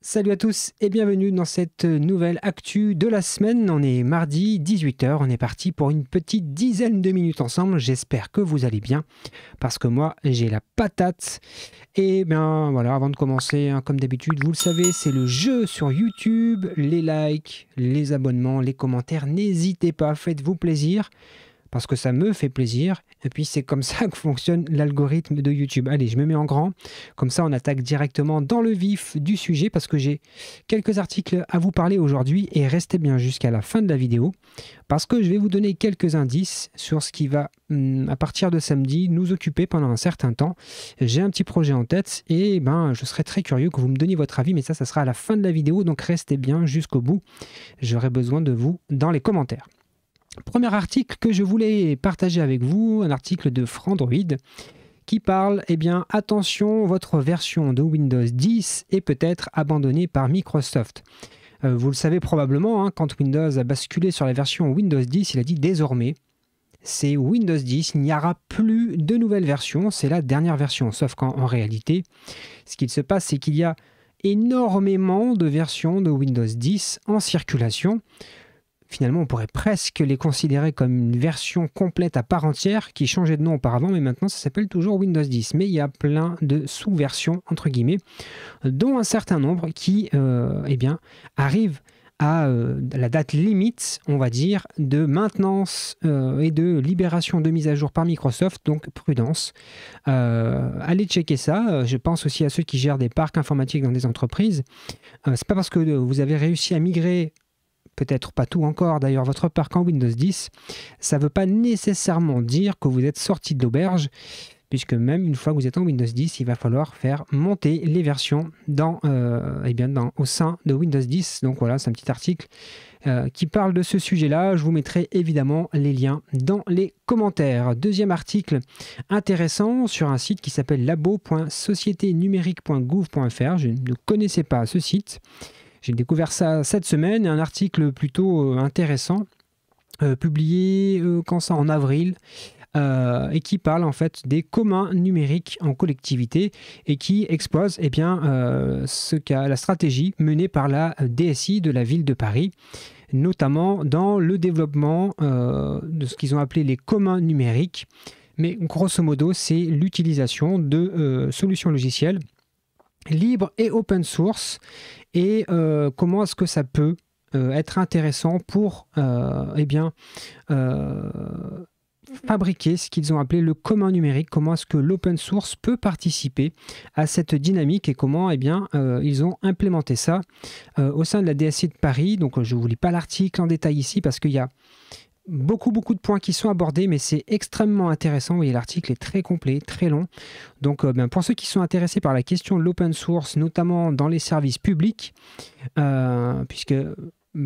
Salut à tous et bienvenue dans cette nouvelle actu de la semaine. On est mardi 18h, on est parti pour une petite dizaine de minutes ensemble. J'espère que vous allez bien parce que moi j'ai la patate. Et bien voilà, avant de commencer, comme d'habitude, vous le savez, c'est le jeu sur YouTube. Les likes, les abonnements, les commentaires, n'hésitez pas, faites-vous plaisir. Parce que ça me fait plaisir. Et puis c'est comme ça que fonctionne l'algorithme de YouTube. Allez, je me mets en grand. Comme ça, on attaque directement dans le vif du sujet parce que j'ai quelques articles à vous parler aujourd'hui. Et restez bien jusqu'à la fin de la vidéo parce que je vais vous donner quelques indices sur ce qui va, à partir de samedi, nous occuper pendant un certain temps. J'ai un petit projet en tête et je serais très curieux que vous me donniez votre avis. Mais ça sera à la fin de la vidéo. Donc restez bien jusqu'au bout. J'aurai besoin de vous dans les commentaires. Premier article que je voulais partager avec vous, un article de Frandroid qui parle, attention, votre version de Windows 10 est peut-être abandonnée par Microsoft. Vous le savez probablement, quand Windows a basculé sur la version Windows 10, il a dit désormais, c'est Windows 10, il n'y aura plus de nouvelle version, c'est la dernière version. Sauf qu'en réalité, ce qu'il se passe, c'est qu'il y a énormément de versions de Windows 10 en circulation. Finalement, on pourrait presque les considérer comme une version complète à part entière qui changeait de nom auparavant, mais maintenant ça s'appelle toujours Windows 10. Mais il y a plein de sous-versions, entre guillemets, dont un certain nombre qui arrivent à la date limite, on va dire, de maintenance et de libération de mise à jour par Microsoft, donc prudence. Allez checker ça. Je pense aussi à ceux qui gèrent des parcs informatiques dans des entreprises. C'est pas parce que vous avez réussi à migrer, peut-être pas tout encore d'ailleurs, votre parc en Windows 10, ça ne veut pas nécessairement dire que vous êtes sorti de l'auberge, puisque même une fois que vous êtes en Windows 10, il va falloir faire monter les versions au sein de Windows 10. Donc voilà, c'est un petit article qui parle de ce sujet-là. Je vous mettrai évidemment les liens dans les commentaires. Deuxième article intéressant sur un site qui s'appelle labo.sociéténumérique.gouv.fr. Je ne connaissais pas ce site. J'ai découvert ça cette semaine, un article plutôt intéressant, publié en avril, et qui parle en fait des communs numériques en collectivité et qui expose la stratégie menée par la DSI de la ville de Paris, notamment dans le développement de ce qu'ils ont appelé les communs numériques. Mais grosso modo, c'est l'utilisation de solutions logicielles libres et open source. Et comment est-ce que ça peut être intéressant pour fabriquer ce qu'ils ont appelé le commun numérique, comment est-ce que l'open source peut participer à cette dynamique et comment ils ont implémenté ça au sein de la DSI de Paris. Donc je ne vous lis pas l'article en détail ici parce qu'il y a beaucoup de points qui sont abordés, mais c'est extrêmement intéressant. Vous voyez, l'article est très complet, très long. Donc, pour ceux qui sont intéressés par la question de l'open source, notamment dans les services publics, puisque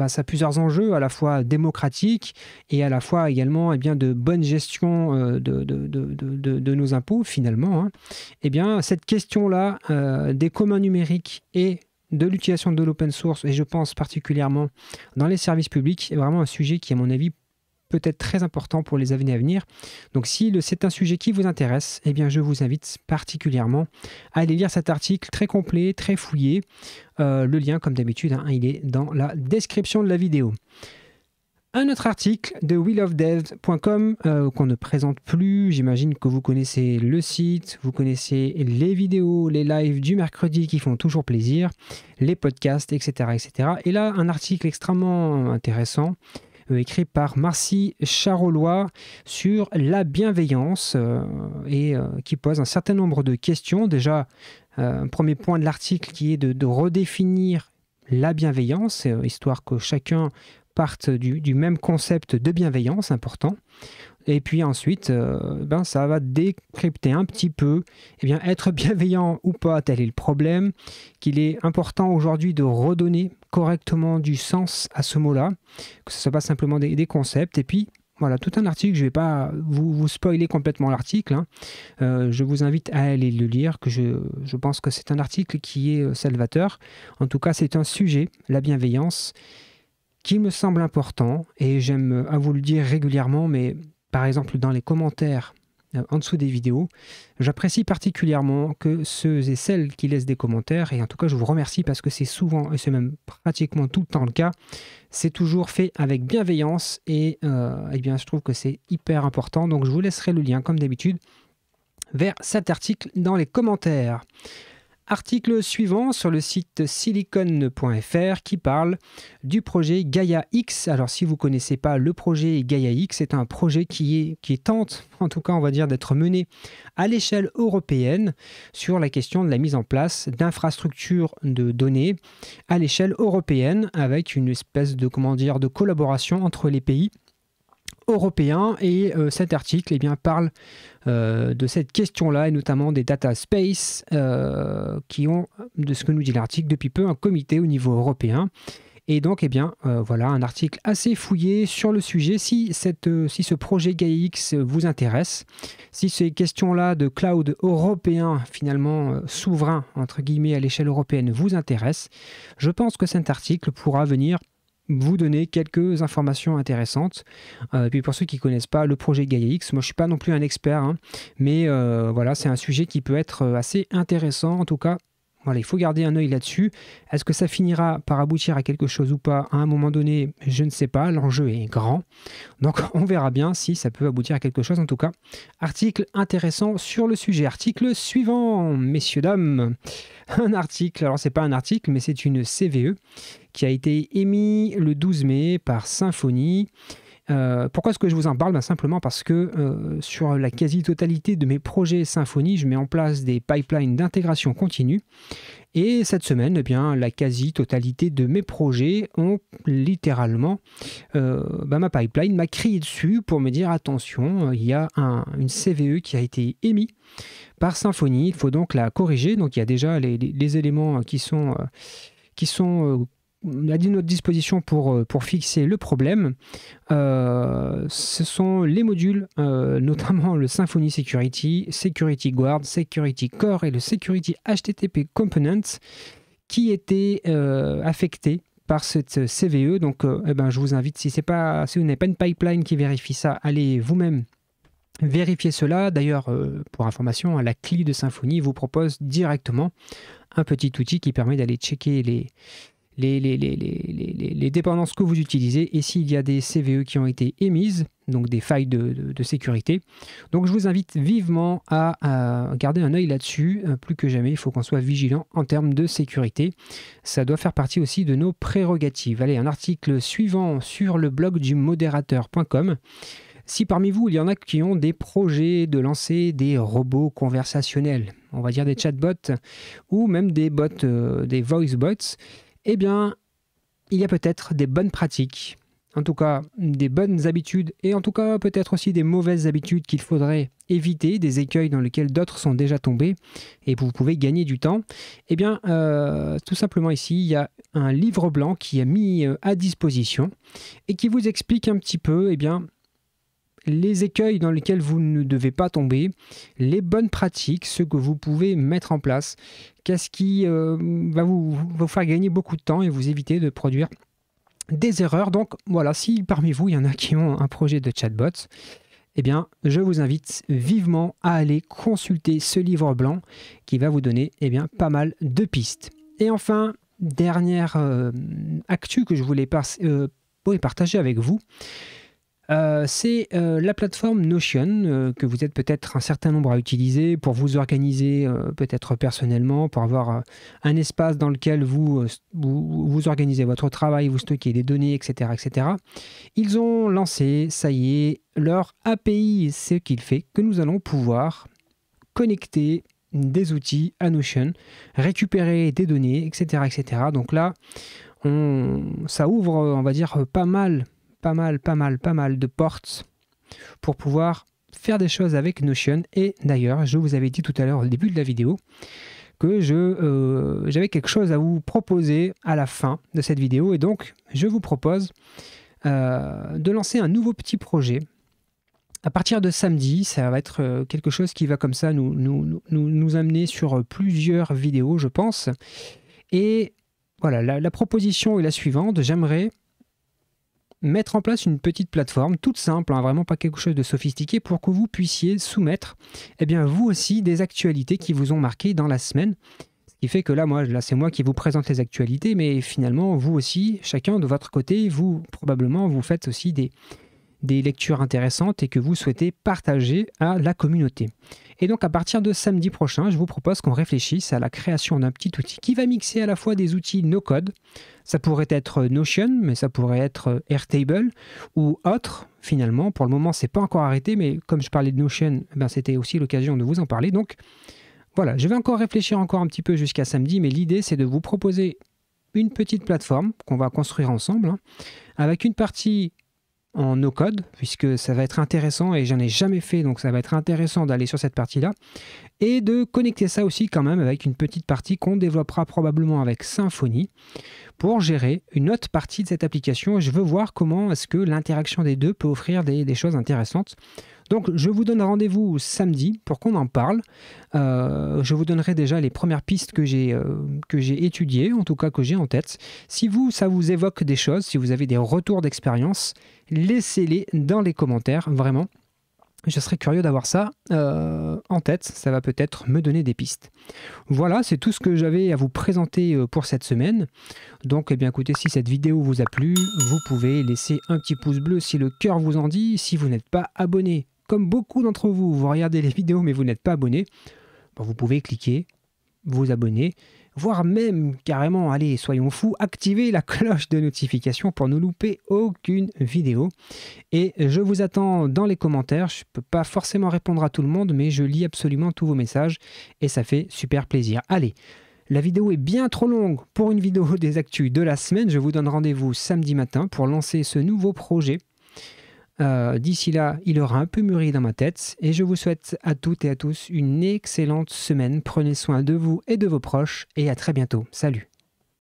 ça a plusieurs enjeux, à la fois démocratiques et à la fois également de bonne gestion de nos impôts, finalement. Cette question-là des communs numériques et de l'utilisation de l'open source, et je pense particulièrement dans les services publics, est vraiment un sujet qui, à mon avis, peut-être très important pour les années à venir. Donc si c'est un sujet qui vous intéresse, je vous invite particulièrement à aller lire cet article très complet, très fouillé. Le lien, comme d'habitude, il est dans la description de la vidéo. Un autre article de wheelofdev.com qu'on ne présente plus. J'imagine que vous connaissez le site, vous connaissez les vidéos, les lives du mercredi qui font toujours plaisir, les podcasts, etc. etc. Et là, un article extrêmement intéressant écrit par Marcy Charolois sur la bienveillance qui pose un certain nombre de questions. Déjà, un premier point de l'article qui est de redéfinir la bienveillance, histoire que chacun parte du même concept de bienveillance important. Et puis ensuite, ça va décrypter un petit peu, être bienveillant ou pas, tel est le problème, qu'il est important aujourd'hui de redonner correctement du sens à ce mot-là, que ce ne soit pas simplement des concepts. Et puis, voilà, tout un article, je ne vais pas vous spoiler complètement l'article. Je vous invite à aller le lire, que je pense que c'est un article qui est salvateur. En tout cas, c'est un sujet, la bienveillance, qui me semble important, et j'aime à vous le dire régulièrement, mais par exemple dans les commentaires en dessous des vidéos. J'apprécie particulièrement que ceux et celles qui laissent des commentaires, et en tout cas je vous remercie parce que c'est souvent, et c'est même pratiquement tout le temps le cas, c'est toujours fait avec bienveillance et eh bien, je trouve que c'est hyper important. Donc je vous laisserai le lien comme d'habitude vers cet article dans les commentaires. Article suivant sur le site silicon.fr qui parle du projet Gaia X. Alors si vous ne connaissez pas le projet Gaia X, c'est un projet qui tente, en tout cas on va dire, d'être mené à l'échelle européenne sur la question de la mise en place d'infrastructures de données à l'échelle européenne avec une espèce de, de collaboration entre les pays européen et cet article eh bien, parle de cette question-là et notamment des data space qui ont, de ce que nous dit l'article, depuis peu un comité au niveau européen. Et donc, eh bien, voilà un article assez fouillé sur le sujet. Si ce projet GaiaX vous intéresse, si ces questions-là de cloud européen, finalement souverain, entre guillemets, à l'échelle européenne vous intéressent, je pense que cet article pourra venir vous donner quelques informations intéressantes. Et puis pour ceux qui ne connaissent pas le projet GaiaX, moi je ne suis pas non plus un expert, hein, mais voilà, c'est un sujet qui peut être assez intéressant. En tout cas, voilà, il faut garder un œil là-dessus. Est-ce que ça finira par aboutir à quelque chose ou pas à un moment donné? Je ne sais pas, l'enjeu est grand. Donc on verra bien si ça peut aboutir à quelque chose. En tout cas, article intéressant sur le sujet. Article suivant, messieurs, dames. Un article, alors c'est pas un article, mais c'est une CVE qui a été émis le 12 mai par Symfony. Pourquoi est-ce que je vous en parle? Simplement parce que sur la quasi-totalité de mes projets Symfony, je mets en place des pipelines d'intégration continue. Et cette semaine, eh bien, la quasi-totalité de mes projets ont littéralement, ma pipeline m'a crié dessus pour me dire attention, il y a une CVE qui a été émise par Symfony, il faut donc la corriger. Donc il y a déjà les éléments qui sont à notre disposition pour fixer le problème. Ce sont les modules, notamment le Symfony Security, Security Guard, Security Core et le Security HTTP Components qui étaient affectés par cette CVE. Donc je vous invite, si vous n'avez pas une pipeline qui vérifie ça, allez vous-même vérifier cela. D'ailleurs, pour information, la CLI de Symfony vous propose directement un petit outil qui permet d'aller checker les dépendances que vous utilisez et s'il y a des CVE qui ont été émises, donc des failles de sécurité. Donc je vous invite vivement à garder un œil là-dessus. Plus que jamais, il faut qu'on soit vigilant en termes de sécurité. Ça doit faire partie aussi de nos prérogatives. Allez, un article suivant sur le blog du modérateur.com. Si parmi vous, il y en a qui ont des projets de lancer des robots conversationnels, on va dire des chatbots ou même des bots, des voice bots, eh bien, il y a peut-être des bonnes pratiques, en tout cas des bonnes habitudes et en tout cas peut-être aussi des mauvaises habitudes qu'il faudrait éviter, des écueils dans lesquels d'autres sont déjà tombés et vous pouvez gagner du temps. Eh bien, tout simplement ici, il y a un livre blanc qui est mis à disposition et qui vous explique un petit peu, eh bien, les écueils dans lesquels vous ne devez pas tomber, les bonnes pratiques, ce que vous pouvez mettre en place, qu'est-ce qui va vous faire gagner beaucoup de temps et vous éviter de produire des erreurs. Donc voilà, si parmi vous, il y en a qui ont un projet de chatbot, eh bien, je vous invite vivement à aller consulter ce livre blanc qui va vous donner eh bien, pas mal de pistes. Et enfin, dernière actu que je voulais partager avec vous, c'est la plateforme Notion que vous êtes peut-être un certain nombre à utiliser pour vous organiser peut-être personnellement, pour avoir un espace dans lequel vous organisez votre travail, vous stockez des données, etc., etc. Ils ont lancé, ça y est, leur API, ce qu'il fait que nous allons pouvoir connecter des outils à Notion, récupérer des données, etc., etc. Donc là, ça ouvre, on va dire, pas mal de portes pour pouvoir faire des choses avec Notion. Et d'ailleurs, je vous avais dit tout à l'heure au début de la vidéo que j'avais quelque chose à vous proposer à la fin de cette vidéo. Et donc, je vous propose de lancer un nouveau petit projet. À partir de samedi, ça va être quelque chose qui va comme ça nous amener sur plusieurs vidéos, je pense. Et voilà, la proposition est la suivante. J'aimerais mettre en place une petite plateforme toute simple, hein, vraiment pas quelque chose de sophistiqué, pour que vous puissiez soumettre, eh bien, vous aussi, des actualités qui vous ont marqué dans la semaine. Ce qui fait que là, c'est moi qui vous présente les actualités, mais finalement, vous aussi, chacun de votre côté, vous, probablement, vous faites aussi des lectures intéressantes et que vous souhaitez partager à la communauté. Et donc à partir de samedi prochain, je vous propose qu'on réfléchisse à la création d'un petit outil qui va mixer à la fois des outils no-code, ça pourrait être Notion, mais ça pourrait être Airtable ou autre. Finalement, pour le moment, c'est pas encore arrêté, mais comme je parlais de Notion, c'était aussi l'occasion de vous en parler. Donc voilà, je vais encore réfléchir encore un petit peu jusqu'à samedi, mais l'idée c'est de vous proposer une petite plateforme qu'on va construire ensemble, hein, avec une partie en no-code, puisque ça va être intéressant, et j'en ai jamais fait, donc ça va être intéressant d'aller sur cette partie-là, et de connecter ça aussi quand même avec une petite partie qu'on développera probablement avec Symfony, pour gérer une autre partie de cette application. Je veux voir comment est-ce que l'interaction des deux peut offrir des choses intéressantes. Donc je vous donne rendez-vous samedi pour qu'on en parle. Je vous donnerai déjà les premières pistes que j'ai étudiées, en tout cas que j'ai en tête. Si ça vous évoque des choses, si vous avez des retours d'expérience, laissez-les dans les commentaires, vraiment. Je serais curieux d'avoir ça en tête, ça va peut-être me donner des pistes. Voilà, c'est tout ce que j'avais à vous présenter pour cette semaine. Donc, eh bien, écoutez, si cette vidéo vous a plu, vous pouvez laisser un petit pouce bleu si le cœur vous en dit. Si vous n'êtes pas abonné, comme beaucoup d'entre vous, vous regardez les vidéos mais vous n'êtes pas abonné, vous pouvez cliquer, vous abonner, voire même carrément, allez, soyons fous, activer la cloche de notification pour ne louper aucune vidéo. Et je vous attends dans les commentaires. Je ne peux pas forcément répondre à tout le monde, mais je lis absolument tous vos messages et ça fait super plaisir. Allez, la vidéo est bien trop longue pour une vidéo des actus de la semaine. Je vous donne rendez-vous samedi matin pour lancer ce nouveau projet. D'ici là, il aura un peu mûri dans ma tête et je vous souhaite à toutes et à tous une excellente semaine. Prenez soin de vous et de vos proches et à très bientôt. Salut!